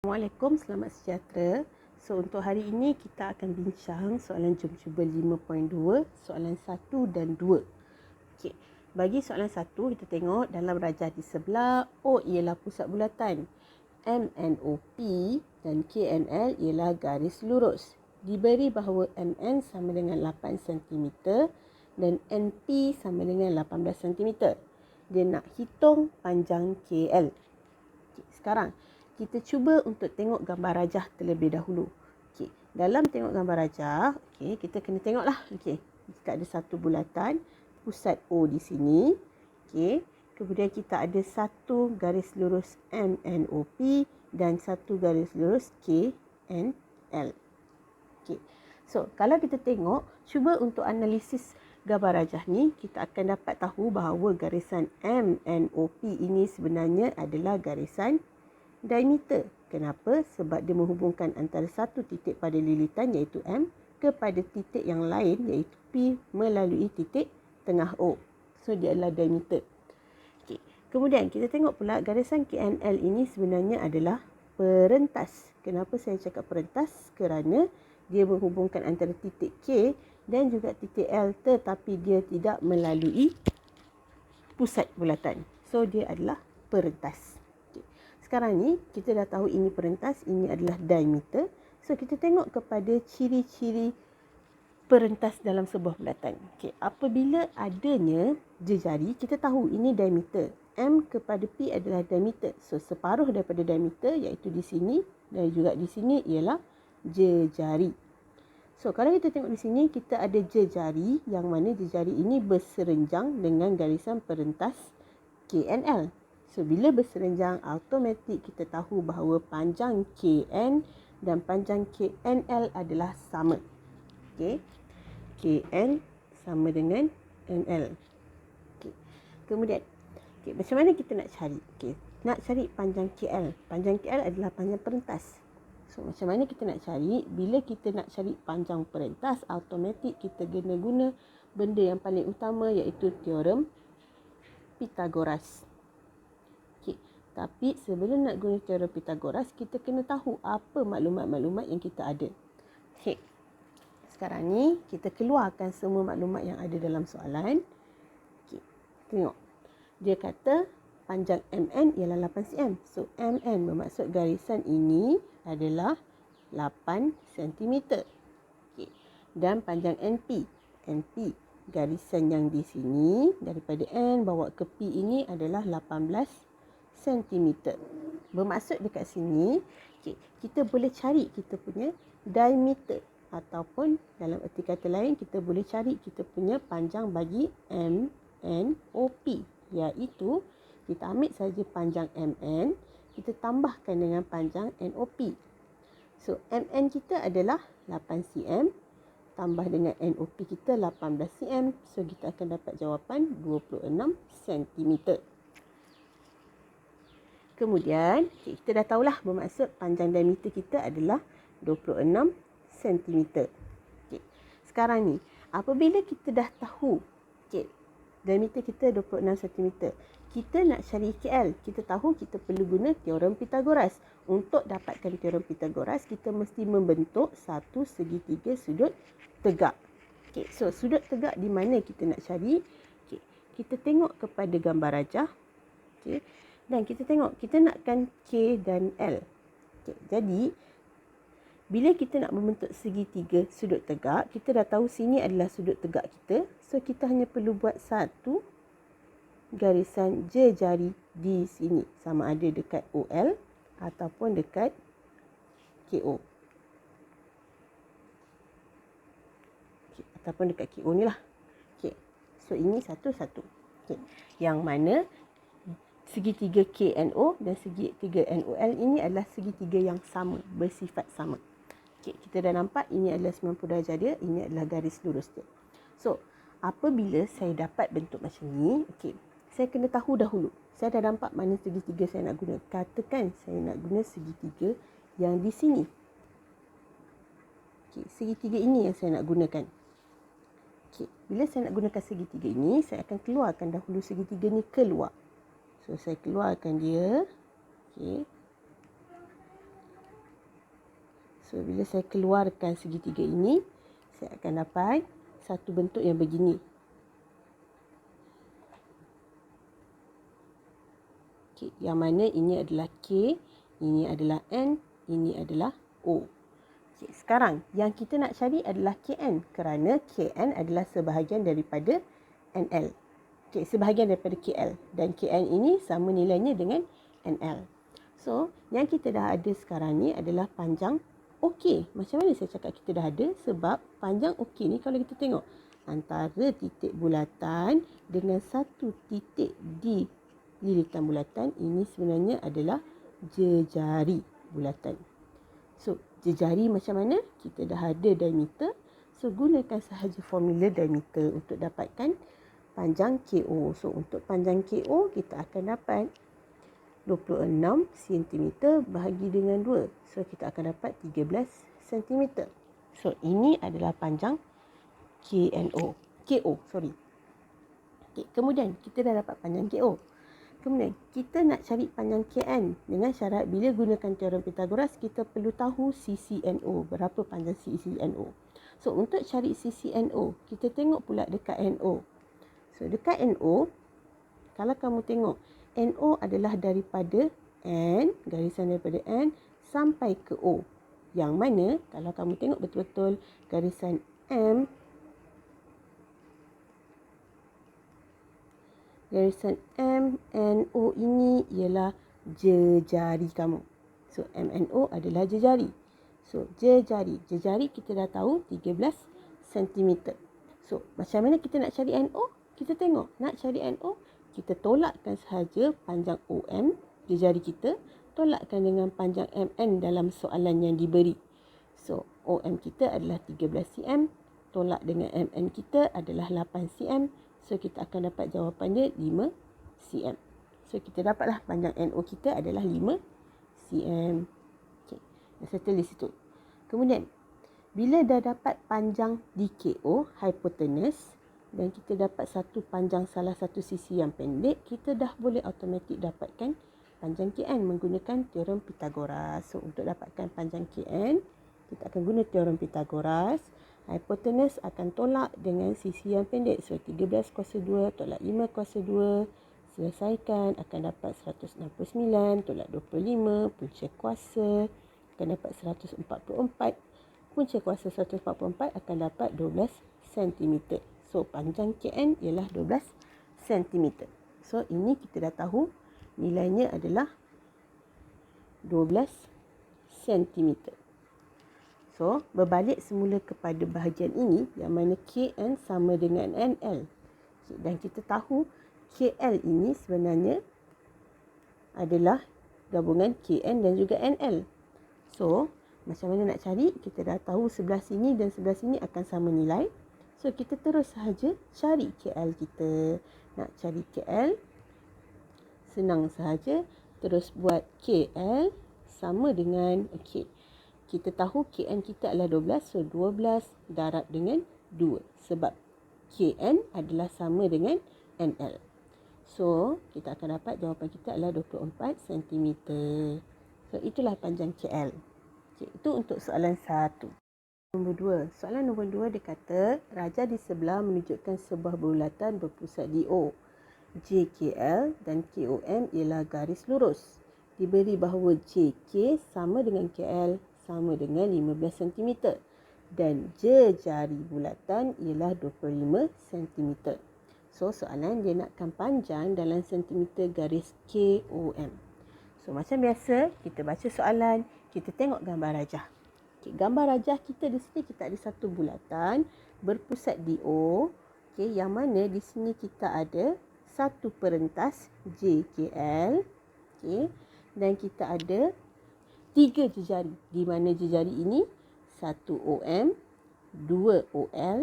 Assalamualaikum, selamat sejahtera. So, untuk hari ini kita akan bincang soalan jom cuba 5.2, soalan 1 dan 2. Okey, bagi soalan 1, kita tengok dalam rajah di sebelah, O ialah pusat bulatan, MNOP dan KNL ialah garis lurus. Diberi bahawa MN sama dengan 8 cm dan NP sama dengan 18 cm. Dia nak hitung panjang KL. Okey, sekarang kita cuba untuk tengok gambar rajah terlebih dahulu. Okey, dalam tengok gambar rajah, okey, kita kena tengoklah. Okey, kita ada satu bulatan, pusat O di sini. Okey, kemudian kita ada satu garis lurus MNOP dan satu garis lurus KNL. Okey. So, kalau kita tengok, cuba untuk analisis gambar rajah ni, kita akan dapat tahu bahawa garisan MNOP ini sebenarnya adalah garisan diameter. Kenapa? Sebab dia menghubungkan antara satu titik pada lilitan iaitu M kepada titik yang lain iaitu P melalui titik tengah O. So, dia adalah diameter. Okay. Kemudian, kita tengok pula garisan KNL ini sebenarnya adalah perentas. Kenapa saya cakap perentas? Kerana dia menghubungkan antara titik K dan juga titik L tetapi dia tidak melalui pusat bulatan. So, dia adalah perentas. Sekarang ni kita dah tahu ini perentas, ini adalah diameter. So kita tengok kepada ciri-ciri perentas dalam sebuah bulatan. Okey, apabila adanya jejari, kita tahu ini diameter. M kepada P adalah diameter. So separuh daripada diameter iaitu di sini dan juga di sini ialah jejari. So kalau kita tengok di sini kita ada jejari yang mana jejari ini berserenjang dengan garisan perentas KNL. So, bila berserenjang, automatik kita tahu bahawa panjang KN dan panjang KNL adalah sama. Okay. KN sama dengan NL. Okay. Kemudian, macam mana kita nak cari? Okay. Nak cari panjang KL. Panjang KL adalah panjang perentas. So, macam mana kita nak cari? Bila kita nak cari panjang perentas, automatik kita guna benda yang paling utama iaitu teorem Pythagoras. Tapi sebelum nak guna teorem Pythagoras, kita kena tahu apa maklumat-maklumat yang kita ada. Okay. Sekarang ni, kita keluarkan semua maklumat yang ada dalam soalan. Okay. Tengok. Dia kata panjang MN ialah 8 cm. So, MN bermaksud garisan ini adalah 8 cm. Okay. Dan panjang NP. NP, garisan yang di sini, daripada N bawa ke P ini adalah 18 cm. Bermaksud dekat sini, okay, kita boleh cari kita punya diameter ataupun dalam erti kata lain kita boleh cari kita punya panjang bagi MNOP, iaitu kita ambil saja panjang MN, kita tambahkan dengan panjang NOP. So, MN kita adalah 8 cm tambah dengan NOP kita 18 cm. So, kita akan dapat jawapan 26 cm. Kemudian, kita dah tahulah bermaksud panjang diameter kita adalah 26 cm. Okay. Sekarang ni, apabila kita dah tahu diameter kita 26 cm, kita nak cari KL. Kita tahu kita perlu guna teorem Pythagoras. Untuk dapatkan teorem Pythagoras, kita mesti membentuk satu segitiga sudut tegak. Okay. So, sudut tegak di mana kita nak cari? Okay. Kita tengok kepada gambar rajah. Okay. Dan kita tengok, kita nakkan K dan L. Okay, jadi, bila kita nak membentuk segitiga sudut tegak, kita dah tahu sini adalah sudut tegak kita. So, kita hanya perlu buat satu garisan jejari di sini. Sama ada dekat OL ataupun dekat KO. Okay, ataupun dekat KO ni lah. Okay. So, ini satu-satu. Okay. Yang mana segitiga KNO dan segitiga NOL ini adalah segitiga yang sama, bersifat sama. Okay, kita dah nampak ini adalah 90 darjah dia, ini adalah garis lurus dia. So, apabila saya dapat bentuk macam ni, okay, saya kena tahu dahulu. Saya dah nampak mana segitiga saya nak guna. Katakan saya nak guna segitiga yang di sini. Okay, segitiga ini yang saya nak gunakan. Okay, bila saya nak gunakan segitiga ini, saya akan keluarkan dahulu segitiga ni keluar. So, saya keluarkan dia. Okay. So, bila saya keluarkan segitiga ini, saya akan dapat satu bentuk yang begini. Okay, yang mana ini adalah K, ini adalah N, ini adalah O. Okay, sekarang yang kita nak cari adalah KN kerana KN adalah sebahagian daripada NL. Okay, sebahagian daripada KL dan KN ini sama nilainya dengan NL. So, yang kita dah ada sekarang ni adalah panjang OK. Macam mana saya cakap kita dah ada? Sebab panjang OK ni kalau kita tengok antara titik bulatan dengan satu titik di lilitan bulatan, ini sebenarnya adalah jejari bulatan. So, jejari macam mana? Kita dah ada diameter. So, gunakan sahaja formula diameter untuk dapatkan panjang KO. So, untuk panjang KO, kita akan dapat 26 cm bahagi dengan 2. So, kita akan dapat 13 cm. So, ini adalah panjang KO. Okay, kemudian, kita dah dapat panjang KO. Kemudian, kita nak cari panjang KN dengan syarat bila gunakan teorem Pythagoras, kita perlu tahu CCNO. Berapa panjang CCNO. So, untuk cari CCNO, kita tengok pula dekat NO. So, dekat NO, kalau kamu tengok, NO adalah daripada N, garisan daripada N sampai ke O. Yang mana, kalau kamu tengok betul-betul, garisan M, N, O ini ialah jejari kamu. So, M, N, O adalah jejari. So, jejari kita dah tahu 13 cm. So, macam mana kita nak cari NO? Kita tengok, nak cari NO, kita tolakkan sahaja panjang OM, jejari kita, tolakkan dengan panjang MN dalam soalan yang diberi. So, OM kita adalah 13 cm, tolak dengan MN kita adalah 8 cm. So, kita akan dapat jawapan dia 5 cm. So, kita dapatlah panjang NO kita adalah 5 cm. Okay, saya tulis situ. Kemudian, bila dah dapat panjang DKO, hypotenuse, dan kita dapat satu panjang salah satu sisi yang pendek, kita dah boleh automatik dapatkan panjang KN menggunakan teorem Pythagoras. So, untuk dapatkan panjang KN, kita akan guna teorem Pythagoras. Hypotenuse akan tolak dengan sisi yang pendek. So, 13 kuasa 2 tolak 5 kuasa 2. Selesaikan, akan dapat 169 tolak 25. Punca kuasa akan dapat 144. Punca kuasa 144 akan dapat 12 cm. So, panjang KN ialah 12 cm. So, ini kita dah tahu nilainya adalah 12 cm. So, berbalik semula kepada bahagian ini yang mana KN sama dengan NL. Dan kita tahu KL ini sebenarnya adalah gabungan KN dan juga NL. So, macam mana nak cari? Kita dah tahu sebelah sini dan sebelah sini akan sama nilai. So, kita terus sahaja cari KL kita. Nak cari KL, senang sahaja. Terus buat KL sama dengan, okay, kita tahu KN kita adalah 12. So, 12 darab dengan 2. Sebab KN adalah sama dengan NL. So, kita akan dapat jawapan kita adalah 24 cm. So, itulah panjang KL. Okay, itu untuk soalan 1. Nombor 2. Soalan nombor 2 dia kata, raja di sebelah menunjukkan sebuah bulatan berpusat di O. JKL dan KOM ialah garis lurus. Diberi bahawa JK sama dengan KL sama dengan 15 cm. Dan jejari bulatan ialah 25 cm. So, soalan dia nakkan panjang dalam sentimeter garis KOM. So, macam biasa, kita baca soalan, kita tengok gambar rajah. Okay, gambar rajah kita di sini kita ada satu bulatan berpusat di O. Okay, yang mana di sini kita ada satu perentas JKL. Okay, dan kita ada 3 jejari. Di mana jejari ini 1 OM, 2 OL,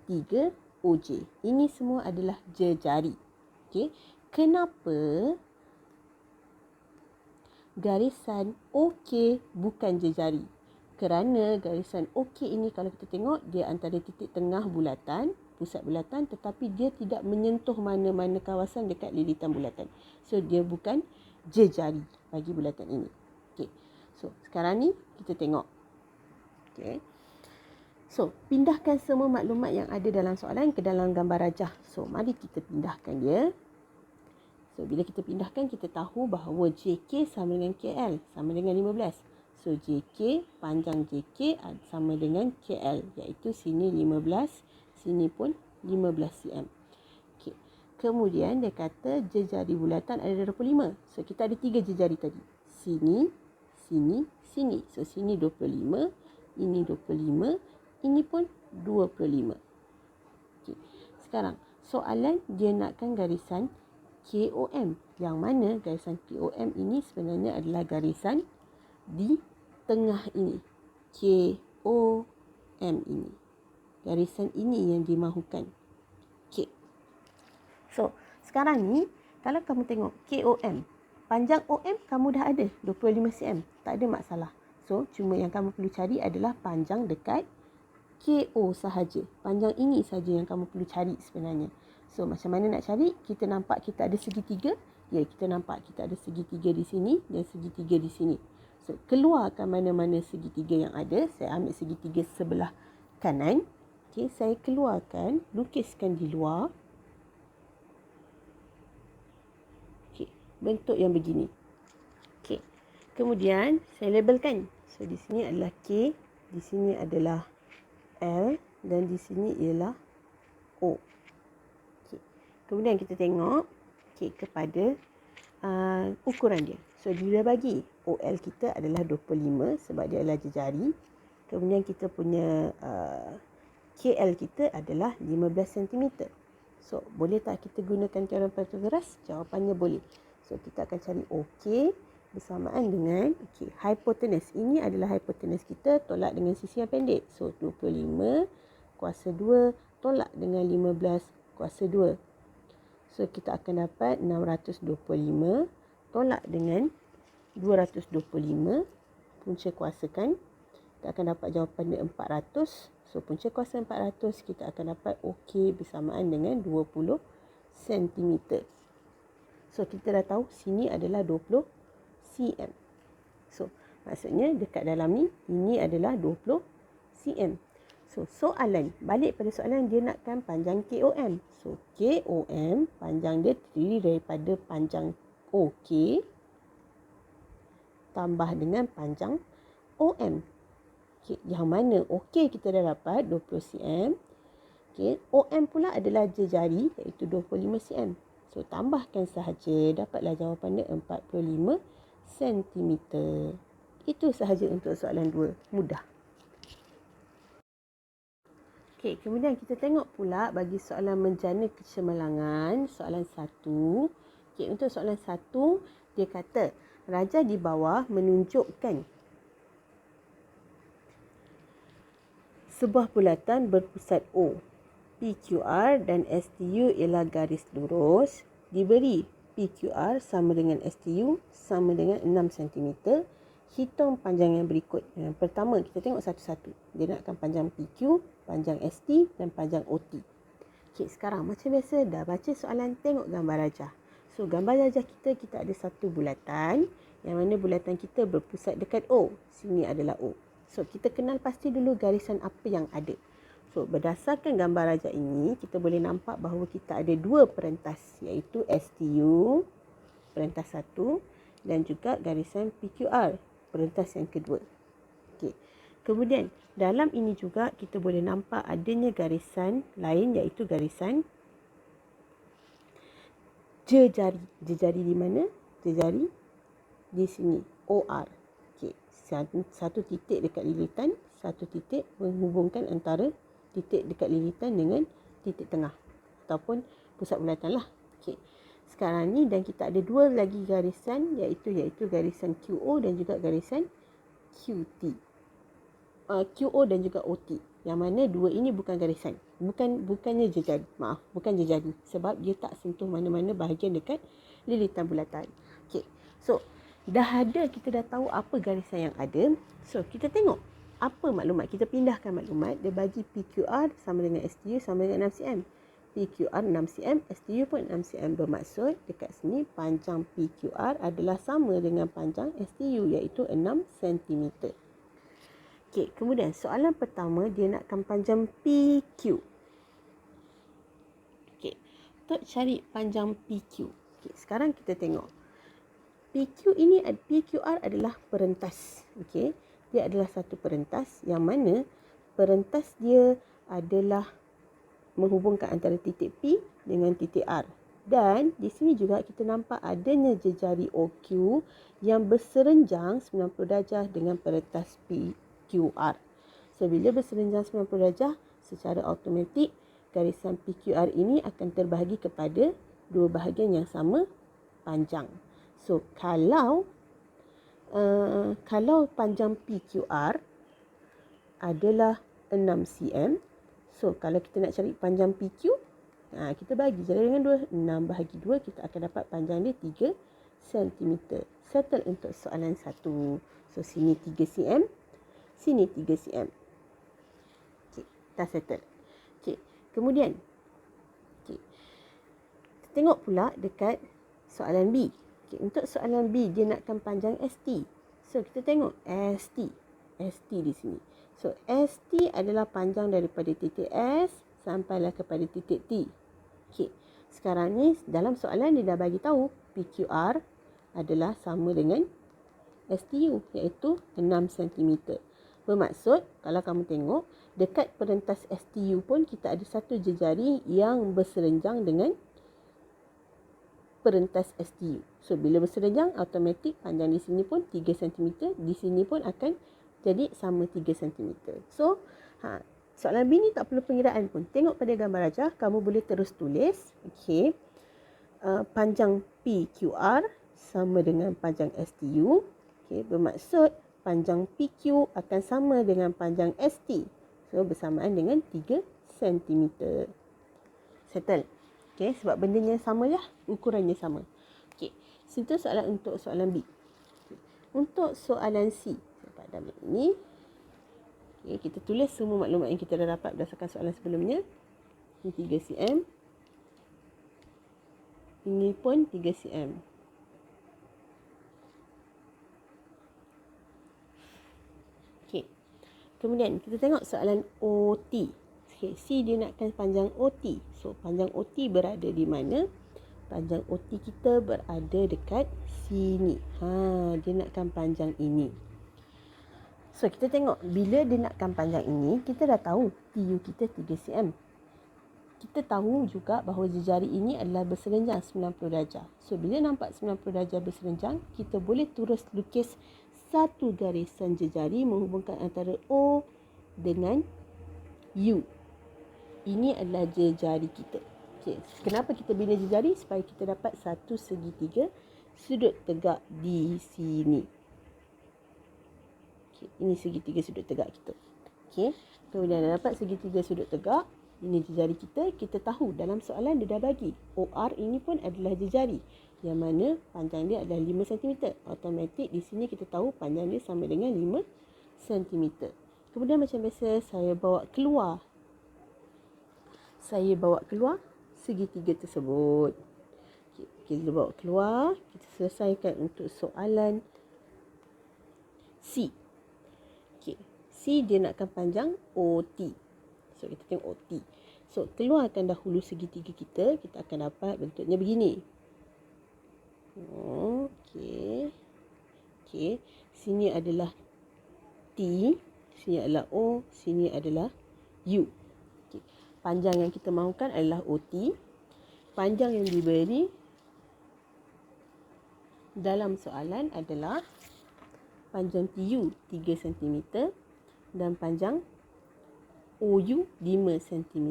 3 OJ. Ini semua adalah jejari. Okay, kenapa garisan OK bukan jejari? Kerana garisan OK ini kalau kita tengok, dia antara titik tengah bulatan, pusat bulatan, tetapi dia tidak menyentuh mana-mana kawasan dekat lilitan bulatan. So, dia bukan jejari bagi bulatan ini. Okay. So, sekarang ni kita tengok. Okay. So, pindahkan semua maklumat yang ada dalam soalan ke dalam gambar rajah. So, mari kita pindahkan dia. So, bila kita pindahkan, kita tahu bahawa JK sama dengan KL, sama dengan 15. So, JK, panjang JK sama dengan KL, iaitu sini 15, sini pun 15 cm. Okay. Kemudian, dia kata jejari bulatan ada 25. So, kita ada 3 jejari tadi. Sini, sini, sini. So, sini 25, ini 25, ini pun 25. Okay. Sekarang, soalan dia nakkan garisan KOM. Yang mana garisan KOM ini sebenarnya adalah garisan di tengah ini. KOM ini. Garisan ini yang dimahukan. Okay. So, sekarang ni, kalau kamu tengok KOM, panjang OM kamu dah ada 25 cm. Tak ada masalah. So, cuma yang kamu perlu cari adalah panjang dekat KO sahaja. Panjang ini sahaja yang kamu perlu cari sebenarnya. So, macam mana nak cari? Kita nampak kita ada segitiga. Ya, kita nampak kita ada segitiga di sini dan segitiga di sini. So, keluarkan mana-mana segitiga yang ada. Saya ambil segitiga sebelah kanan. Okay, saya keluarkan, lukiskan di luar. Okay, bentuk yang begini. Okay, kemudian saya labelkan. So, di sini adalah K, di sini adalah L dan di sini ialah O. Okay. Kemudian kita tengok kepada ukuran dia. So, dia bagi OL kita adalah 25 sebab dia adalah jejari. Kemudian kita punya KL kita adalah 15 cm. So, boleh tak kita gunakan teorem Pythagoras? Jawapannya boleh. So, kita akan cari OK bersamaan dengan hypotenuse. Ini adalah hypotenuse kita tolak dengan sisi yang pendek. So, 25 kuasa 2 tolak dengan 15 kuasa 2. So, kita akan dapat 625 tolak dengan 225. Punca kuasakan. Kita akan dapat jawapannya 400. So, punca kuasa 400 kita akan dapat OK bersamaan dengan 20 cm. So, kita dah tahu sini adalah 20 cm. So, maksudnya dekat dalam ni, ini adalah 20 cm. So, soalan, balik pada soalan dia nakkan panjang KOM. So, KOM, panjang dia terdiri daripada panjang OK tambah dengan panjang OM. Okay, yang mana OK kita dah dapat 20 cm. Okay, OM pula adalah jejari iaitu 25 cm. So, tambahkan sahaja, dapatlah jawapannya 45 cm. Itu sahaja untuk soalan 2. Mudah. Okey, kemudian kita tengok pula bagi soalan menjana kecemerlangan, soalan 1. Okey, untuk soalan 1, dia kata raja di bawah menunjukkan sebuah bulatan berpusat O. PQR dan STU ialah garis lurus. Diberi PQR sama dengan STU sama dengan 6 cm. Hitung panjang yang berikut. Yang pertama, kita tengok satu-satu. Dia nakkan panjang PQ, panjang ST dan panjang OT. Okey, sekarang macam biasa dah baca soalan, tengok gambar rajah. So, gambar rajah kita ada satu bulatan. Yang mana bulatan kita berpusat dekat O. Sini adalah O. So, kita kenal pasti dulu garisan apa yang ada. So, berdasarkan gambar rajah ini, kita boleh nampak bahawa kita ada dua perentas, iaitu STU, perentas 1 dan juga garisan PQR, perentas yang kedua. Okey. Kemudian, dalam ini juga kita boleh nampak adanya garisan lain, iaitu garisan jejari. Jejari di mana? Jejari di sini, OR. Okey. Satu titik dekat lilitan, satu titik menghubungkan antara titik dekat lilitan dengan titik tengah ataupun pusat bulatan lah. Okey. Sekarang ni dan kita ada dua lagi garisan iaitu garisan QO dan juga garisan QT. QO dan juga OT. Yang mana dua ini bukan garisan. Bukannya jejari. Maaf, bukan jejari sebab dia tak sentuh mana-mana bahagian dekat lilitan bulatan. Okey. So, kita dah tahu apa garisan yang ada. So, kita tengok apa maklumat. Kita pindahkan maklumat. Dia bagi PQR sama dengan STU sama dengan 6 cm. PQR 6 cm, STU pun 6 cm. Bermaksud dekat sini panjang PQR adalah sama dengan panjang STU iaitu 6 cm. Okey, kemudian soalan pertama dia nakkan panjang PQ. Okey, untuk cari panjang PQ. Okey, sekarang kita tengok. PQR adalah perentas. Okey, dia adalah satu perentas yang mana perentas dia adalah menghubungkan antara titik P dengan titik R. Dan di sini juga kita nampak adanya jejari OQ yang berserenjang 90 darjah dengan perentas PQR. So, bila berserenjang 90 darjah, secara automatik garisan PQR ini akan terbahagi kepada dua bahagian yang sama panjang. So, kalau panjang PQR adalah 6 cm, so kalau kita nak cari panjang PQ, kita bagi je dengan 2. 6 bahagi 2, kita akan dapat panjang dia 3 cm. Settle untuk soalan 1. So, sini 3 cm, sini 3 cm. Okay, dah settle. Okay, kemudian kita tengok pula dekat soalan B. Okay, untuk soalan B, dia nakkan panjang ST. So, kita tengok ST di sini. So, ST adalah panjang daripada titik S sampailah kepada titik T. Okey, sekarang ni dalam soalan dia dah bagi tahu PQR adalah sama dengan STU, iaitu 6 cm. Bermaksud, kalau kamu tengok, dekat perentas STU pun kita ada satu jejari yang berserenjang dengan perentas STU. So, bila berserenjang, automatik panjang di sini pun 3 cm, di sini pun akan jadi sama 3 cm. So, soalan B ni tak perlu pengiraan pun. Tengok pada gambar rajah, kamu boleh terus tulis. Okey, panjang PQR sama dengan panjang STU. Okey, bermaksud panjang PQ akan sama dengan panjang ST. So, bersamaan dengan 3 cm. Settle. Okey, sebab bendanya sama lah, ukurannya sama. Okey, itu soalan untuk soalan B. Okay. Untuk soalan C, saya dapat ambil ini. Okay, kita tulis semua maklumat yang kita dah dapat berdasarkan soalan sebelumnya. Ini 3 cm. Ini pun 3 cm. Okey. Kemudian kita tengok soalan OT. Okay, C dia nakkan panjang OT. So, panjang OT berada di mana? Panjang OT kita berada dekat sini. Dia nakkan panjang ini. So, kita tengok bila dia nakkan panjang ini, kita dah tahu TU kita 3 cm. Kita tahu juga bahawa jejari ini adalah berserenjang 90 darjah. So, bila nampak 90 darjah berserenjang, kita boleh terus lukis satu garisan jejari menghubungkan antara O dengan U. Ini adalah jejari kita. Okay. Kenapa kita bina jejari? Supaya kita dapat satu segitiga sudut tegak di sini. Okay. Ini segitiga sudut tegak kita. Okay. Kemudian dah dapat segitiga sudut tegak. Ini jejari kita. Kita tahu dalam soalan dia dah bagi. OR ini pun adalah jejari. Yang mana panjang dia adalah 5 cm. Automatik di sini kita tahu panjang dia sama dengan 5 cm. Kemudian macam biasa saya bawa keluar segitiga tersebut. Kita bawa keluar. Kita selesaikan untuk soalan C. C dia nakkan panjang OT. So, kita tengok OT. So, keluarkan dahulu segitiga kita. Kita akan dapat bentuknya begini. Okey. Sini adalah T. Sini adalah O. Sini adalah U. Panjang yang kita mahukan adalah OT. Panjang yang diberi dalam soalan adalah panjang TU 3 cm dan panjang OU 5 cm.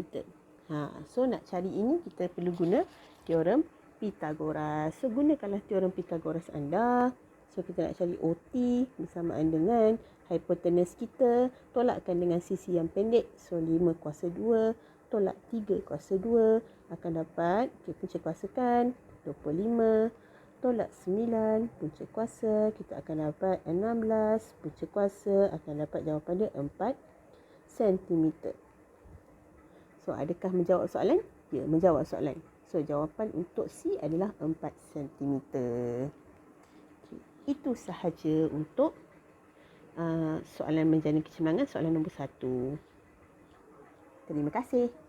So, nak cari ini kita perlu guna teorem Pythagoras. So, gunakanlah teorem Pythagoras anda. So, kita nak cari OT bersamaan dengan hipotenus kita. Tolakkan dengan sisi yang pendek. So, 5 kuasa 2 tolak 3 kuasa 2 akan dapat, punca kuasakan 25, tolak 9 punca kuasa, kita akan dapat 16 punca kuasa, akan dapat jawapan dia 4 cm. So, adakah menjawab soalan? Ya, menjawab soalan. So, jawapan untuk C adalah 4 cm. Itu sahaja untuk soalan menjana kecemerlangan soalan nombor 1. Terima kasih.